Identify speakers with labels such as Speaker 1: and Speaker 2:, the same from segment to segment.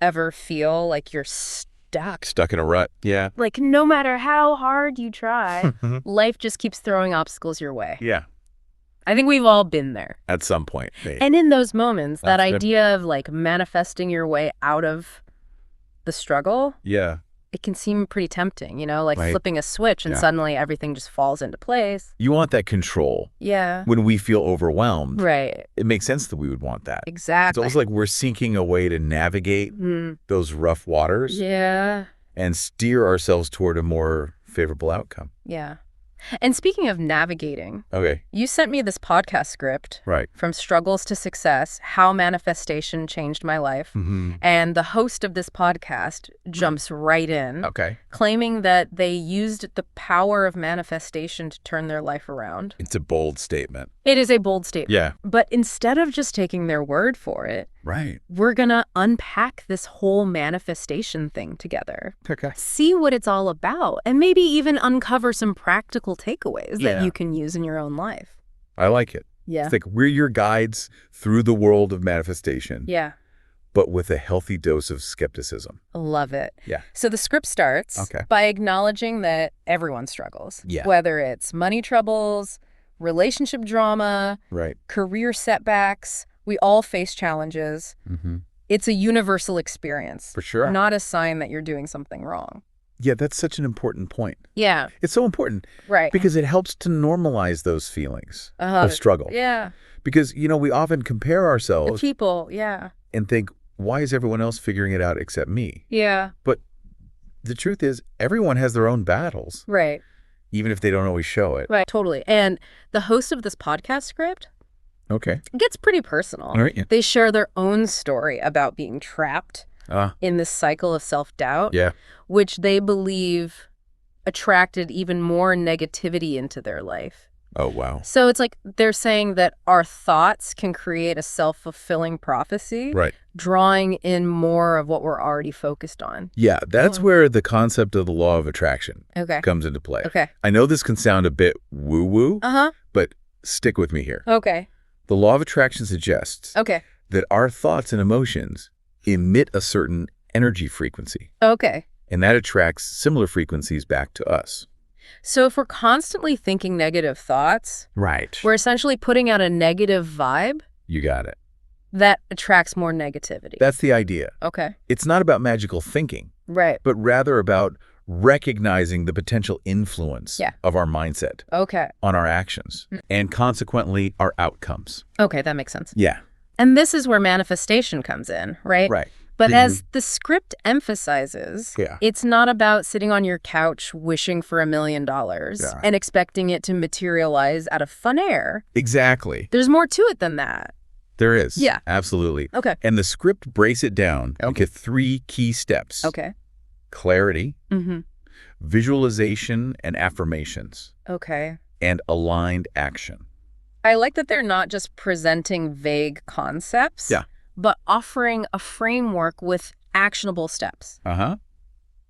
Speaker 1: ever feel like you're stuck?
Speaker 2: Stuck in a rut. Yeah.
Speaker 1: Like, no matter how hard you try, life just keeps throwing obstacles your way.
Speaker 2: Yeah.
Speaker 1: I think we've all been there.
Speaker 2: At some point.
Speaker 1: And in those moments, that
Speaker 2: That's good.
Speaker 1: idea of like manifesting your way out of the struggle,
Speaker 2: Yeah.
Speaker 1: it can seem pretty tempting, like
Speaker 2: Right.
Speaker 1: flipping a switch and suddenly everything just falls into place.
Speaker 2: You want that control.
Speaker 1: Yeah.
Speaker 2: When we feel overwhelmed,
Speaker 1: Right.
Speaker 2: it makes sense that we would want that. It's
Speaker 1: Exactly.
Speaker 2: almost like we're seeking a way to navigate those rough waters
Speaker 1: Yeah.
Speaker 2: and steer ourselves toward a more favorable outcome.
Speaker 1: Yeah. And speaking of navigating,
Speaker 2: Okay.
Speaker 1: you sent me this podcast script,
Speaker 2: Right.
Speaker 1: From Struggles to Success, How Manifestation Changed My Life. And the host of this podcast jumps right in,
Speaker 2: Okay.
Speaker 1: claiming that they used the power of manifestation to turn their life around.
Speaker 2: It's a bold statement.
Speaker 1: It is a bold statement.
Speaker 2: Yeah.
Speaker 1: But instead of just taking their word for it,
Speaker 2: Right.
Speaker 1: we're going to unpack this whole manifestation thing together.
Speaker 2: Okay.
Speaker 1: See what it's all about, and maybe even uncover some practical takeaways that you can use in your own life.
Speaker 2: I like it.
Speaker 1: Yeah.
Speaker 2: It's like we're your guides through the world of manifestation,
Speaker 1: Yeah.
Speaker 2: but with a healthy dose of skepticism.
Speaker 1: Love it.
Speaker 2: Yeah.
Speaker 1: So the script starts by acknowledging that everyone struggles.
Speaker 2: Yeah.
Speaker 1: Whether it's money troubles, relationship drama,
Speaker 2: Right.
Speaker 1: career setbacks, we all face challenges. It's a universal experience.
Speaker 2: For sure.
Speaker 1: Not a sign that you're doing something wrong.
Speaker 2: Yeah, that's such an important point.
Speaker 1: Yeah.
Speaker 2: It's so important
Speaker 1: Right.
Speaker 2: because it helps to normalize those feelings of struggle.
Speaker 1: Yeah.
Speaker 2: Because, we often compare ourselves
Speaker 1: People, yeah.
Speaker 2: and think, why is everyone else figuring it out except me?
Speaker 1: Yeah.
Speaker 2: But the truth is, everyone has their own battles,
Speaker 1: Right.
Speaker 2: even if they don't always show it.
Speaker 1: Right. Totally. And the host of this podcast script
Speaker 2: Okay.
Speaker 1: gets pretty personal.
Speaker 2: All right. Yeah.
Speaker 1: They share their own story about being trapped in this cycle of self-doubt,
Speaker 2: Yeah.
Speaker 1: which they believe attracted even more negativity into their life.
Speaker 2: Oh, wow.
Speaker 1: So it's like they're saying that our thoughts can create a self-fulfilling prophecy,
Speaker 2: Right.
Speaker 1: drawing in more of what we're already focused on.
Speaker 2: Yeah, that's where the concept of the law of attraction
Speaker 1: Okay.
Speaker 2: comes into play.
Speaker 1: Okay.
Speaker 2: I know this can sound a bit woo-woo,
Speaker 1: Uh-huh.
Speaker 2: but stick with me here.
Speaker 1: Okay.
Speaker 2: The law of attraction suggests
Speaker 1: Okay.
Speaker 2: that our thoughts and emotions emit a certain energy frequency,
Speaker 1: Okay.
Speaker 2: and that attracts similar frequencies back to us.
Speaker 1: So if we're constantly thinking negative thoughts,
Speaker 2: Right.
Speaker 1: we're essentially putting out a negative vibe
Speaker 2: You got it.
Speaker 1: that attracts more negativity.
Speaker 2: That's the idea.
Speaker 1: Okay.
Speaker 2: It's not about magical thinking,
Speaker 1: Right.
Speaker 2: but rather about recognizing the potential influence of our mindset
Speaker 1: Okay.
Speaker 2: on our actions and consequently our outcomes.
Speaker 1: Okay, that makes sense.
Speaker 2: Yeah.
Speaker 1: And this is where manifestation comes in, right?
Speaker 2: Right.
Speaker 1: But as the script emphasizes,
Speaker 2: Yeah.
Speaker 1: it's not about sitting on your couch wishing for $1 million and expecting it to materialize out of thin air.
Speaker 2: Exactly.
Speaker 1: There's more to it than that.
Speaker 2: There is.
Speaker 1: Yeah.
Speaker 2: Absolutely.
Speaker 1: Okay.
Speaker 2: And the script breaks it down into 3 key steps.
Speaker 1: Okay.
Speaker 2: Clarity,
Speaker 1: Mm-hmm.
Speaker 2: visualization and affirmations,
Speaker 1: Okay.
Speaker 2: and aligned action.
Speaker 1: I like that they're not just presenting vague concepts, but offering a framework with actionable steps.
Speaker 2: Uh-huh.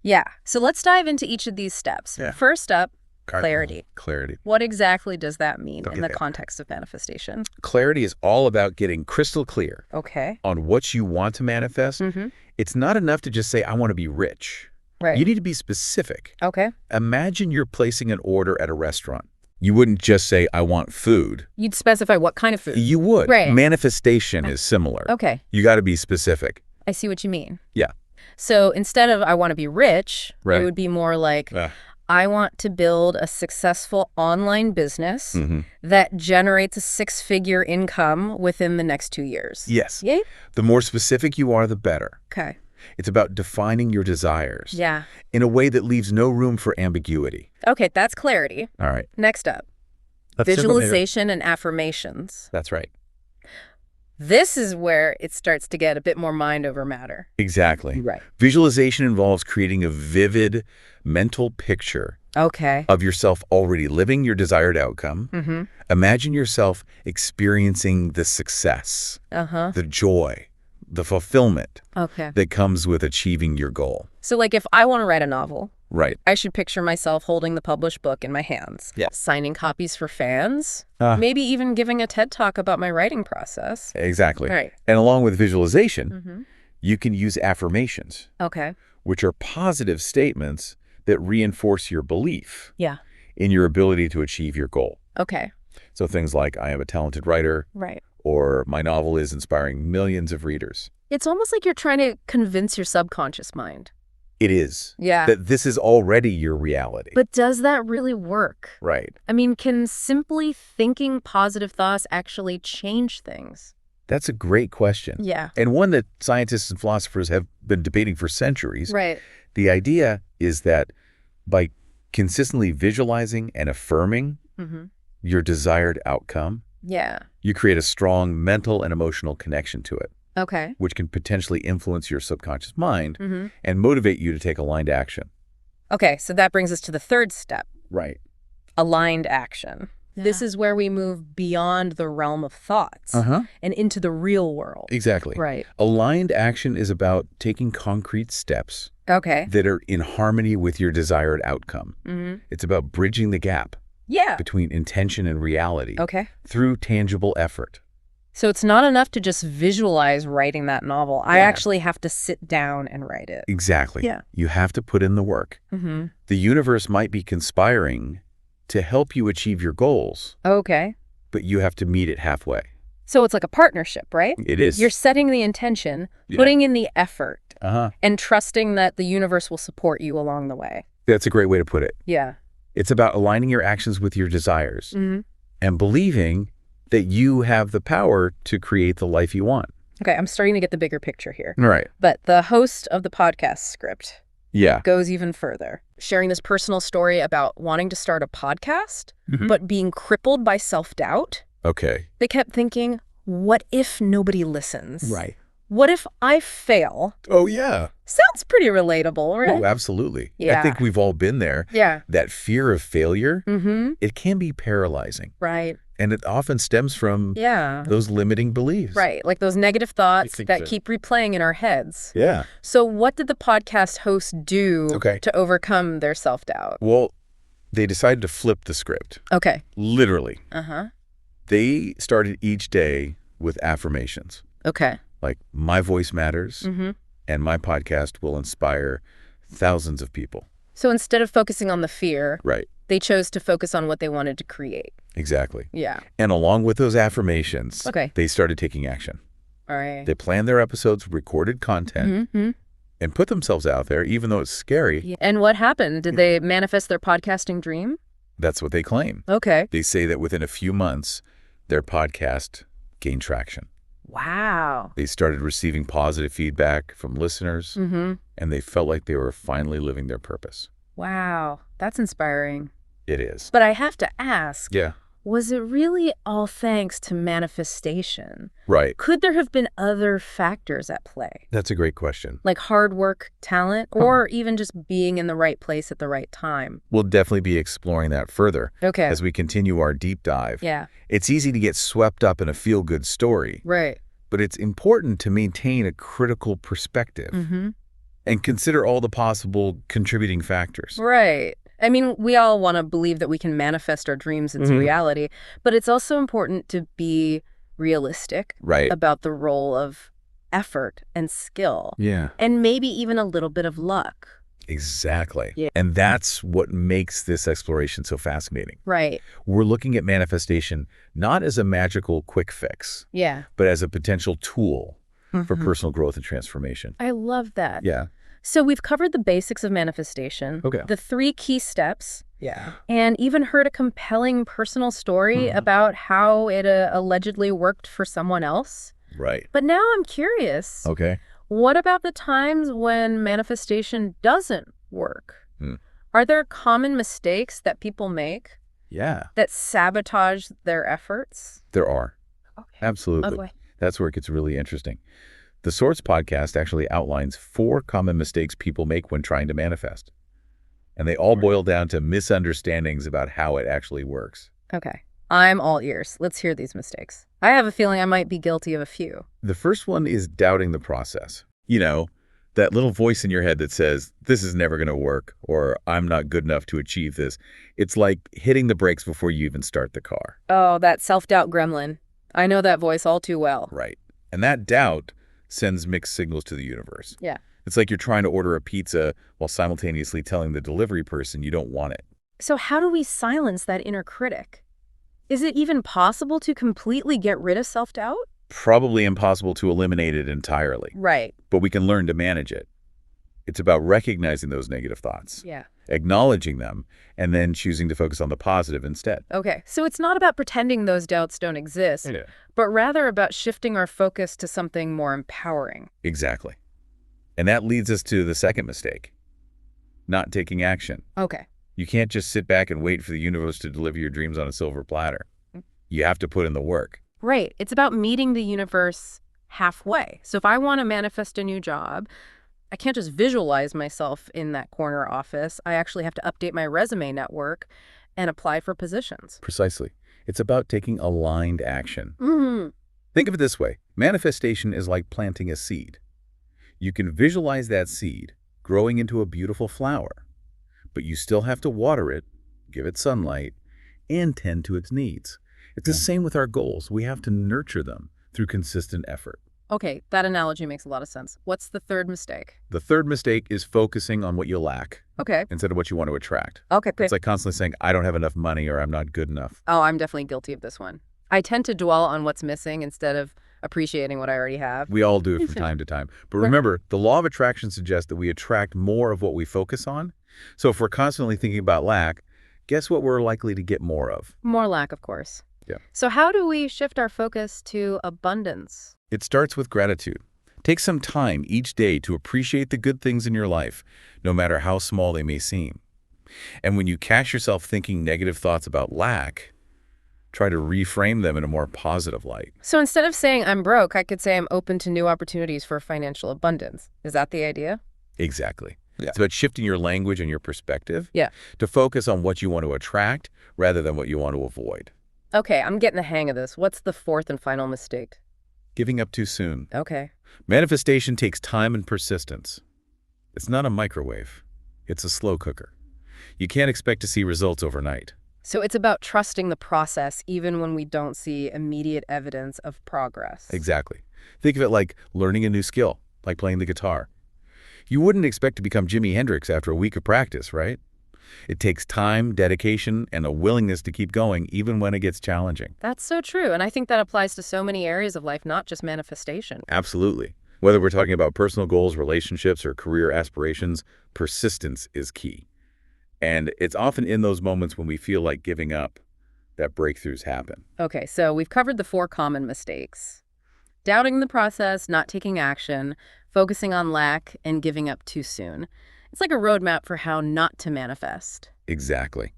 Speaker 1: Yeah. So let's dive into each of these steps.
Speaker 2: Yeah.
Speaker 1: First up, clarity.
Speaker 2: Clarity.
Speaker 1: What exactly does that mean in the
Speaker 2: Okay.
Speaker 1: context of manifestation?
Speaker 2: Clarity is all about getting crystal clear
Speaker 1: Okay.
Speaker 2: on what you want to manifest.
Speaker 1: Mm-hmm.
Speaker 2: It's not enough to just say, I want to be rich.
Speaker 1: Right.
Speaker 2: You need to be specific.
Speaker 1: Okay.
Speaker 2: Imagine you're placing an order at a restaurant. You wouldn't just say, I want food.
Speaker 1: You'd specify what kind of food.
Speaker 2: You would.
Speaker 1: Right.
Speaker 2: Manifestation is similar.
Speaker 1: Okay.
Speaker 2: You got to be specific.
Speaker 1: I see what you mean.
Speaker 2: Yeah.
Speaker 1: So instead of I want to be rich,
Speaker 2: Right.
Speaker 1: it would be more like I want to build a successful online business that generates a 6-figure income within the next 2 years.
Speaker 2: Yes.
Speaker 1: Yay?
Speaker 2: The more specific you are, the better.
Speaker 1: Okay.
Speaker 2: It's about defining your desires
Speaker 1: Yeah.
Speaker 2: in a way that leaves no room for ambiguity.
Speaker 1: Okay, that's clarity.
Speaker 2: All right.
Speaker 1: Next up, visualization and affirmations.
Speaker 2: That's right.
Speaker 1: This is where it starts to get a bit more mind over matter.
Speaker 2: Exactly.
Speaker 1: Right.
Speaker 2: Visualization involves creating a vivid mental picture
Speaker 1: Okay.
Speaker 2: of yourself already living your desired outcome.
Speaker 1: Mm-hmm.
Speaker 2: Imagine yourself experiencing the success,
Speaker 1: Uh-huh.
Speaker 2: the joy, the fulfillment
Speaker 1: Okay.
Speaker 2: that comes with achieving your goal.
Speaker 1: So like if I want to write a novel,
Speaker 2: Right.
Speaker 1: I should picture myself holding the published book in my hands, signing copies for fans, maybe even giving a TED Talk about my writing process.
Speaker 2: Exactly.
Speaker 1: Right.
Speaker 2: And along with visualization, You can use affirmations,
Speaker 1: Okay.
Speaker 2: which are positive statements that reinforce your belief
Speaker 1: Yeah.
Speaker 2: in your ability to achieve your goal.
Speaker 1: Okay.
Speaker 2: So things like, I am a talented writer,
Speaker 1: Right.
Speaker 2: or my novel is inspiring millions of readers.
Speaker 1: It's almost like you're trying to convince your subconscious mind.
Speaker 2: It is.
Speaker 1: Yeah.
Speaker 2: That this is already your reality.
Speaker 1: But does that really work?
Speaker 2: Right.
Speaker 1: I mean, can simply thinking positive thoughts actually change things?
Speaker 2: That's a great question.
Speaker 1: Yeah.
Speaker 2: And one that scientists and philosophers have been debating for centuries.
Speaker 1: Right.
Speaker 2: The idea is that by consistently visualizing and affirming your desired outcome,
Speaker 1: Yeah.
Speaker 2: you create a strong mental and emotional connection to it,
Speaker 1: Okay.
Speaker 2: which can potentially influence your subconscious mind and motivate you to take aligned action.
Speaker 1: Okay, so that brings us to the third step.
Speaker 2: Right.
Speaker 1: Aligned action. Yeah. This is where we move beyond the realm of thoughts and into the real world.
Speaker 2: Exactly.
Speaker 1: Right.
Speaker 2: Aligned action is about taking concrete steps
Speaker 1: Okay.
Speaker 2: that are in harmony with your desired outcome. It's about bridging the gap between intention and reality through tangible effort.
Speaker 1: So it's not enough to just visualize writing that novel. I actually have to sit down and write it.
Speaker 2: Exactly.
Speaker 1: Yeah.
Speaker 2: You have to put in the work. The universe might be conspiring to help you achieve your goals.
Speaker 1: Okay.
Speaker 2: But you have to meet it halfway.
Speaker 1: So it's like a partnership, right?
Speaker 2: It is.
Speaker 1: You're setting the intention, putting in the effort, and trusting that the universe will support you along the way.
Speaker 2: That's a great way to put it.
Speaker 1: Yeah.
Speaker 2: It's about aligning your actions with your desires and believing that you have the power to create the life you want.
Speaker 1: Okay, I'm starting to get the bigger picture here.
Speaker 2: Right.
Speaker 1: But the host of the podcast script
Speaker 2: Yeah.
Speaker 1: goes even further, sharing this personal story about wanting to start a podcast, but being crippled by self-doubt.
Speaker 2: Okay.
Speaker 1: They kept thinking, what if nobody listens?
Speaker 2: Right.
Speaker 1: What if I fail?
Speaker 2: Oh, yeah.
Speaker 1: Sounds pretty relatable, right?
Speaker 2: Oh, absolutely.
Speaker 1: Yeah.
Speaker 2: I think we've all been there.
Speaker 1: Yeah.
Speaker 2: That fear of failure, it can be paralyzing.
Speaker 1: Right.
Speaker 2: And it often stems from
Speaker 1: Yeah.
Speaker 2: those limiting beliefs.
Speaker 1: Right. Like those negative thoughts that
Speaker 2: so.
Speaker 1: keep replaying in our heads.
Speaker 2: Yeah.
Speaker 1: So what did the podcast host do to overcome their self-doubt?
Speaker 2: Well, they decided to flip the script.
Speaker 1: Okay.
Speaker 2: Literally. They started each day with affirmations.
Speaker 1: Okay.
Speaker 2: Like, my voice matters, and my podcast will inspire thousands of people.
Speaker 1: So instead of focusing on the fear,
Speaker 2: Right.
Speaker 1: they chose to focus on what they wanted to create.
Speaker 2: Exactly.
Speaker 1: Yeah.
Speaker 2: And along with those affirmations, they started taking action.
Speaker 1: All right.
Speaker 2: They planned their episodes, recorded content, and put themselves out there, even though it's scary.
Speaker 1: Yeah. And what happened? Did they manifest their podcasting dream?
Speaker 2: That's what they claim.
Speaker 1: Okay.
Speaker 2: They say that within a few months, their podcast gained traction.
Speaker 1: Wow.
Speaker 2: They started receiving positive feedback from listeners, and they felt like they were finally living their purpose.
Speaker 1: Wow. That's inspiring.
Speaker 2: It is.
Speaker 1: But I have to ask,
Speaker 2: Yeah.
Speaker 1: was it really all thanks to manifestation?
Speaker 2: Right.
Speaker 1: Could there have been other factors at play?
Speaker 2: That's a great question.
Speaker 1: Like hard work, talent, or even just being in the right place at the right time?
Speaker 2: We'll definitely be exploring that further as we continue our deep dive.
Speaker 1: Yeah.
Speaker 2: It's easy to get swept up in a feel-good story.
Speaker 1: Right.
Speaker 2: But it's important to maintain a critical perspective and consider all the possible contributing factors.
Speaker 1: Right. I mean, we all want to believe that we can manifest our dreams into reality, but it's also important to be realistic about the role of effort and skill.
Speaker 2: Yeah.
Speaker 1: And maybe even a little bit of luck.
Speaker 2: Exactly.
Speaker 1: Yeah.
Speaker 2: And that's what makes this exploration so fascinating.
Speaker 1: Right.
Speaker 2: We're looking at manifestation not as a magical quick fix, but as a potential tool for personal growth and transformation.
Speaker 1: I love that.
Speaker 2: Yeah.
Speaker 1: So we've covered the basics of manifestation, the 3 key steps, and even heard a compelling personal story about how it allegedly worked for someone else.
Speaker 2: Right.
Speaker 1: But now I'm curious.
Speaker 2: Okay.
Speaker 1: What about the times when manifestation doesn't work? Are there common mistakes that people make that sabotage their efforts?
Speaker 2: There are.
Speaker 1: Okay.
Speaker 2: Absolutely.
Speaker 1: Oh, boy.
Speaker 2: That's where it gets really interesting. The Source podcast actually outlines 4 common mistakes people make when trying to manifest. And they all boil down to misunderstandings about how it actually works.
Speaker 1: Okay. I'm all ears. Let's hear these mistakes. I have a feeling I might be guilty of a few.
Speaker 2: The first one is doubting the process. You know, that little voice in your head that says, this is never going to work, or I'm not good enough to achieve this. It's like hitting the brakes before you even start the car.
Speaker 1: Oh, that self-doubt gremlin. I know that voice all too well.
Speaker 2: Right. And that doubt sends mixed signals to the universe.
Speaker 1: Yeah.
Speaker 2: It's like you're trying to order a pizza while simultaneously telling the delivery person you don't want it.
Speaker 1: So how do we silence that inner critic? Is it even possible to completely get rid of self-doubt?
Speaker 2: Probably impossible to eliminate it entirely,
Speaker 1: Right.
Speaker 2: but we can learn to manage it. It's about recognizing those negative thoughts,
Speaker 1: Yeah.
Speaker 2: acknowledging them, and then choosing to focus on the positive instead.
Speaker 1: Okay, so it's not about pretending those doubts don't exist,
Speaker 2: Yeah.
Speaker 1: but rather about shifting our focus to something more empowering.
Speaker 2: Exactly. And that leads us to the second mistake, not taking action.
Speaker 1: Okay.
Speaker 2: You can't just sit back and wait for the universe to deliver your dreams on a silver platter. You have to put in the work.
Speaker 1: Right. It's about meeting the universe halfway. So if I want to manifest a new job, I can't just visualize myself in that corner office. I actually have to update my resume network and apply for positions.
Speaker 2: Precisely. It's about taking aligned action.
Speaker 1: Mm-hmm.
Speaker 2: Think of it this way. Manifestation is like planting a seed. You can visualize that seed growing into a beautiful flower, but you still have to water it, give it sunlight, and tend to its needs. It's the same with our goals. We have to nurture them through consistent effort.
Speaker 1: Okay, that analogy makes a lot of sense. What's the third mistake?
Speaker 2: The third mistake is focusing on what you lack
Speaker 1: Okay.
Speaker 2: instead of what you want to attract.
Speaker 1: Okay.
Speaker 2: It's like constantly saying, I don't have enough money or I'm not good enough.
Speaker 1: Oh, I'm definitely guilty of this one. I tend to dwell on what's missing instead of appreciating what I already have.
Speaker 2: We all do it from time to time. But remember, the law of attraction suggests that we attract more of what we focus on. So if we're constantly thinking about lack, guess what we're likely to get more of?
Speaker 1: More lack, of course.
Speaker 2: Yeah.
Speaker 1: So how do we shift our focus to abundance?
Speaker 2: It starts with gratitude. Take some time each day to appreciate the good things in your life, no matter how small they may seem. And when you catch yourself thinking negative thoughts about lack, try to reframe them in a more positive light.
Speaker 1: So instead of saying I'm broke, I could say I'm open to new opportunities for financial abundance. Is that the idea?
Speaker 2: Exactly.
Speaker 1: Yeah.
Speaker 2: It's about shifting your language and your perspective
Speaker 1: Yeah.
Speaker 2: to focus on what you want to attract rather than what you want to avoid.
Speaker 1: Okay, I'm getting the hang of this. What's the fourth and final mistake?
Speaker 2: Giving up too soon.
Speaker 1: Okay.
Speaker 2: Manifestation takes time and persistence. It's not a microwave. It's a slow cooker. You can't expect to see results overnight.
Speaker 1: So it's about trusting the process even when we don't see immediate evidence of progress.
Speaker 2: Exactly. Think of it like learning a new skill, like playing the guitar. You wouldn't expect to become Jimi Hendrix after a week of practice, right? It takes time, dedication, and a willingness to keep going even when it gets challenging.
Speaker 1: That's so true, and I think that applies to so many areas of life, not just manifestation.
Speaker 2: Absolutely. Whether we're talking about personal goals, relationships, or career aspirations, persistence is key. And it's often in those moments when we feel like giving up that breakthroughs happen.
Speaker 1: Okay, so we've covered the 4 common mistakes. Doubting the process, not taking action, focusing on lack, and giving up too soon. It's like a roadmap for how not to manifest.
Speaker 2: Exactly.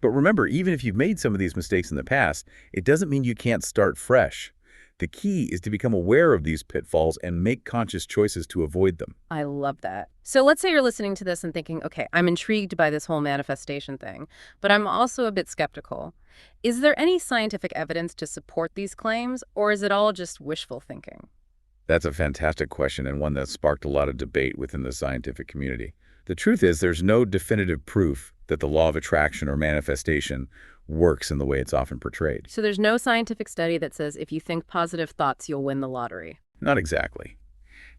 Speaker 2: But remember, even if you've made some of these mistakes in the past, it doesn't mean you can't start fresh. The key is to become aware of these pitfalls and make conscious choices to avoid them.
Speaker 1: I love that. So let's say you're listening to this and thinking, okay, I'm intrigued by this whole manifestation thing, but I'm also a bit skeptical. Is there any scientific evidence to support these claims, or is it all just wishful thinking?
Speaker 2: That's a fantastic question and one that sparked a lot of debate within the scientific community. The truth is there's no definitive proof that the law of attraction or manifestation works in the way it's often portrayed.
Speaker 1: So there's no scientific study that says if you think positive thoughts, you'll win the lottery.
Speaker 2: Not exactly.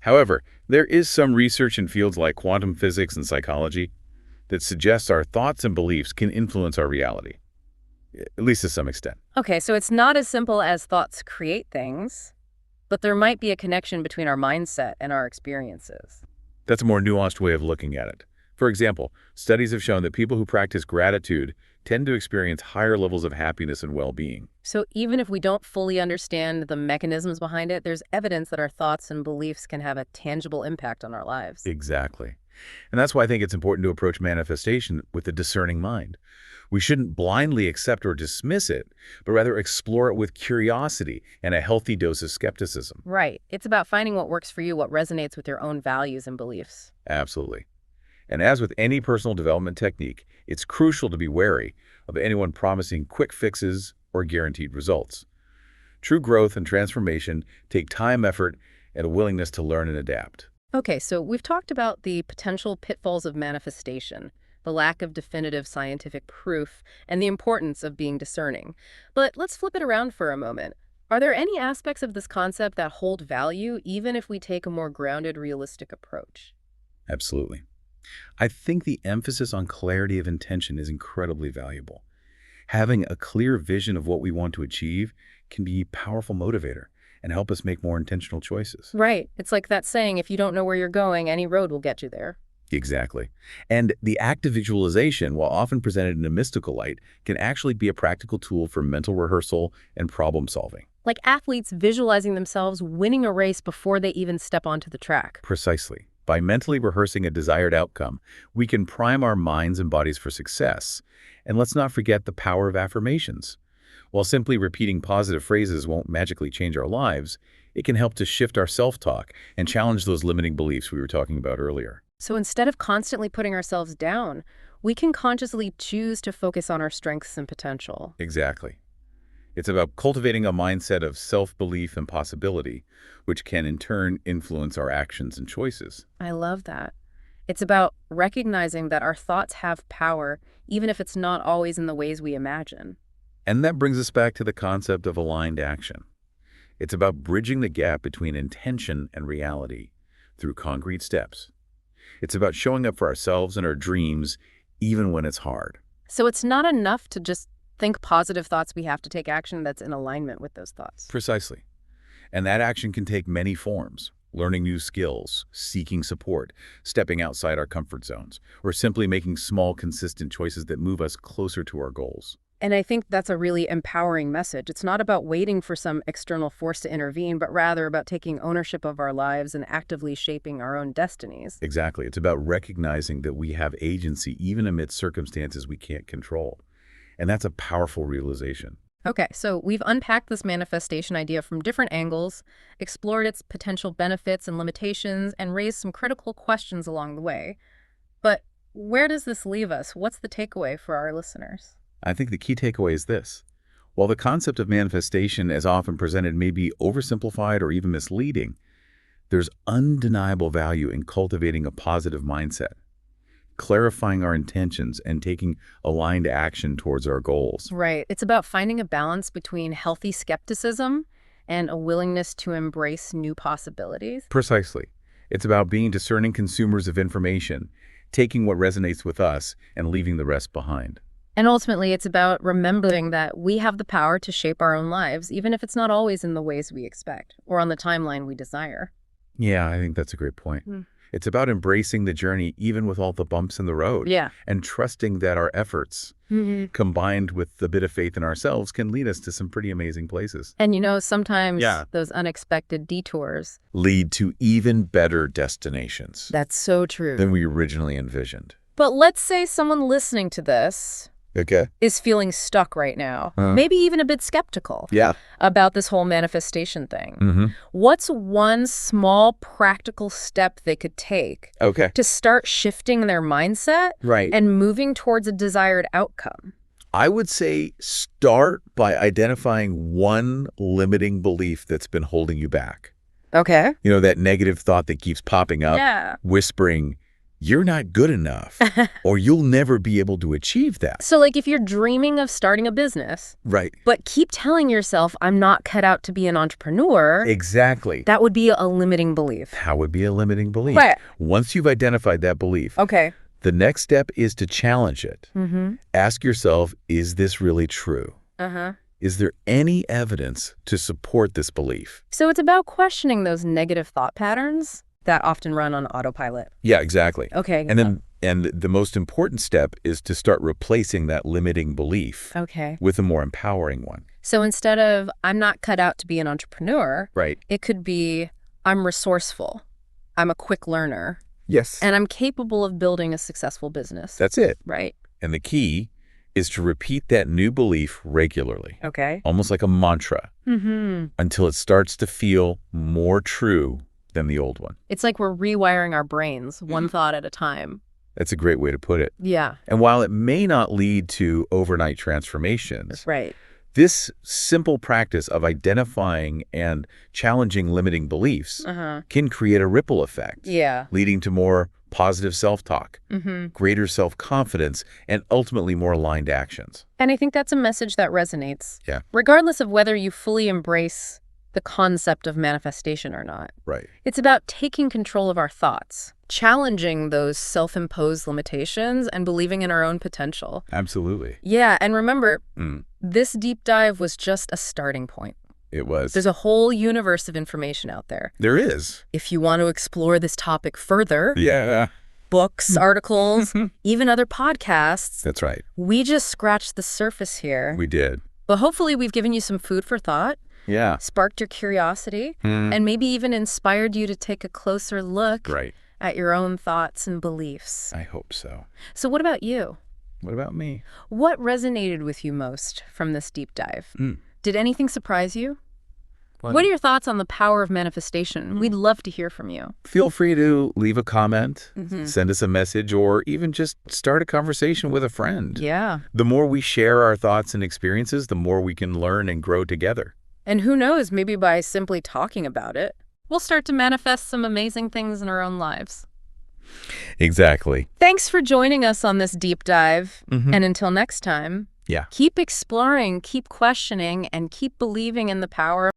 Speaker 2: However, there is some research in fields like quantum physics and psychology that suggests our thoughts and beliefs can influence our reality, at least to some extent.
Speaker 1: Okay, so it's not as simple as thoughts create things, but there might be a connection between our mindset and our experiences.
Speaker 2: That's a more nuanced way of looking at it. For example, studies have shown that people who practice gratitude tend to experience higher levels of happiness and well-being.
Speaker 1: So even if we don't fully understand the mechanisms behind it, there's evidence that our thoughts and beliefs can have a tangible impact on our lives.
Speaker 2: Exactly. And that's why I think it's important to approach manifestation with a discerning mind. We shouldn't blindly accept or dismiss it, but rather explore it with curiosity and a healthy dose of skepticism.
Speaker 1: Right. It's about finding what works for you, what resonates with your own values and beliefs.
Speaker 2: Absolutely. And as with any personal development technique, it's crucial to be wary of anyone promising quick fixes or guaranteed results. True growth and transformation take time, effort, and a willingness to learn and adapt.
Speaker 1: Okay, so we've talked about the potential pitfalls of manifestation, the lack of definitive scientific proof, and the importance of being discerning. But let's flip it around for a moment. Are there any aspects of this concept that hold value, even if we take a more grounded, realistic approach?
Speaker 2: Absolutely. I think the emphasis on clarity of intention is incredibly valuable. Having a clear vision of what we want to achieve can be a powerful motivator and help us make more intentional choices.
Speaker 1: Right. It's like that saying, if you don't know where you're going, any road will get you there.
Speaker 2: Exactly. And the act of visualization, while often presented in a mystical light, can actually be a practical tool for mental rehearsal and problem solving.
Speaker 1: Like athletes visualizing themselves winning a race before they even step onto the track.
Speaker 2: Precisely. By mentally rehearsing a desired outcome, we can prime our minds and bodies for success. And let's not forget the power of affirmations. While simply repeating positive phrases won't magically change our lives, it can help to shift our self-talk and challenge those limiting beliefs we were talking about earlier.
Speaker 1: So instead of constantly putting ourselves down, we can consciously choose to focus on our strengths and potential.
Speaker 2: Exactly. It's about cultivating a mindset of self-belief and possibility, which can in turn influence our actions and choices.
Speaker 1: I love that. It's about recognizing that our thoughts have power, even if it's not always in the ways we imagine.
Speaker 2: And that brings us back to the concept of aligned action. It's about bridging the gap between intention and reality through concrete steps. It's about showing up for ourselves and our dreams, even when it's hard.
Speaker 1: So it's not enough to just think positive thoughts. We have to take action that's in alignment with those thoughts.
Speaker 2: Precisely. And that action can take many forms: learning new skills, seeking support, stepping outside our comfort zones, or simply making small, consistent choices that move us closer to our goals.
Speaker 1: And I think that's a really empowering message. It's not about waiting for some external force to intervene, but rather about taking ownership of our lives and actively shaping our own destinies.
Speaker 2: Exactly. It's about recognizing that we have agency even amidst circumstances we can't control. And that's a powerful realization.
Speaker 1: Okay, so we've unpacked this manifestation idea from different angles, explored its potential benefits and limitations, and raised some critical questions along the way. But where does this leave us? What's the takeaway for our listeners?
Speaker 2: I think the key takeaway is this. While the concept of manifestation as often presented may be oversimplified or even misleading, there's undeniable value in cultivating a positive mindset, clarifying our intentions, and taking aligned action towards our goals.
Speaker 1: Right. It's about finding a balance between healthy skepticism and a willingness to embrace new possibilities.
Speaker 2: Precisely. It's about being discerning consumers of information, taking what resonates with us, and leaving the rest behind.
Speaker 1: And ultimately, it's about remembering that we have the power to shape our own lives, even if it's not always in the ways we expect or on the timeline we desire.
Speaker 2: Yeah, I think that's a great point. It's about embracing the journey even with all the bumps in the road.
Speaker 1: Yeah.
Speaker 2: And trusting that our efforts, combined with the bit of faith in ourselves, can lead us to some pretty amazing places.
Speaker 1: And sometimes those unexpected detours
Speaker 2: lead to even better destinations.
Speaker 1: That's so true.
Speaker 2: Than we originally envisioned.
Speaker 1: But let's say someone listening to this is feeling stuck right now, maybe even a bit skeptical about this whole manifestation thing. What's one small practical step they could take to start shifting their mindset and moving towards a desired outcome?
Speaker 2: I would say start by identifying one limiting belief that's been holding you back.
Speaker 1: Okay.
Speaker 2: That negative thought that keeps popping up, whispering, you're not good enough, or you'll never be able to achieve that.
Speaker 1: So like if you're dreaming of starting a business, but keep telling yourself, I'm not cut out to be an entrepreneur.
Speaker 2: Exactly.
Speaker 1: That would be a limiting belief.
Speaker 2: That would be a limiting belief.
Speaker 1: Right.
Speaker 2: Once you've identified that belief, the next step is to challenge it. Ask yourself, is this really true? Is there any evidence to support this belief?
Speaker 1: So it's about questioning those negative thought patterns that often run on autopilot.
Speaker 2: Yeah, exactly.
Speaker 1: Okay.
Speaker 2: And the most important step is to start replacing that limiting belief with a more empowering one.
Speaker 1: So instead of, I'm not cut out to be an entrepreneur, it could be, I'm resourceful, I'm a quick learner.
Speaker 2: Yes.
Speaker 1: And I'm capable of building a successful business.
Speaker 2: That's it.
Speaker 1: Right.
Speaker 2: And the key is to repeat that new belief regularly. Almost like a mantra. Until it starts to feel more true than the old one.
Speaker 1: It's like we're rewiring our brains one thought at a time.
Speaker 2: That's a great way to put it.
Speaker 1: Yeah.
Speaker 2: And while it may not lead to overnight transformations, This simple practice of identifying and challenging limiting beliefs can create a ripple effect, leading to more positive self-talk, greater self-confidence, and ultimately more aligned actions.
Speaker 1: And I think that's a message that resonates.
Speaker 2: Yeah.
Speaker 1: Regardless of whether you fully embrace the concept of manifestation or not.
Speaker 2: Right.
Speaker 1: It's about taking control of our thoughts, challenging those self-imposed limitations, and believing in our own potential.
Speaker 2: Absolutely.
Speaker 1: Yeah, and remember, this deep dive was just a starting point.
Speaker 2: It was.
Speaker 1: There's a whole universe of information out there.
Speaker 2: There is.
Speaker 1: If you want to explore this topic further,
Speaker 2: books,
Speaker 1: articles, even other podcasts.
Speaker 2: That's right.
Speaker 1: We just scratched the surface here.
Speaker 2: We did.
Speaker 1: But hopefully we've given you some food for thought.
Speaker 2: Yeah.
Speaker 1: Sparked your curiosity, and maybe even inspired you to take a closer look at your own thoughts and beliefs.
Speaker 2: I hope so.
Speaker 1: So what about you?
Speaker 2: What about me?
Speaker 1: What resonated with you most from this deep dive? Did anything surprise you? What are your thoughts on the power of manifestation? We'd love to hear from you.
Speaker 2: Feel free to leave a comment, send us a message, or even just start a conversation with a friend.
Speaker 1: Yeah.
Speaker 2: The more we share our thoughts and experiences, the more we can learn and grow together.
Speaker 1: And who knows, maybe by simply talking about it, we'll start to manifest some amazing things in our own lives.
Speaker 2: Exactly.
Speaker 1: Thanks for joining us on this deep dive. And until next time, keep exploring, keep questioning, and keep believing in the power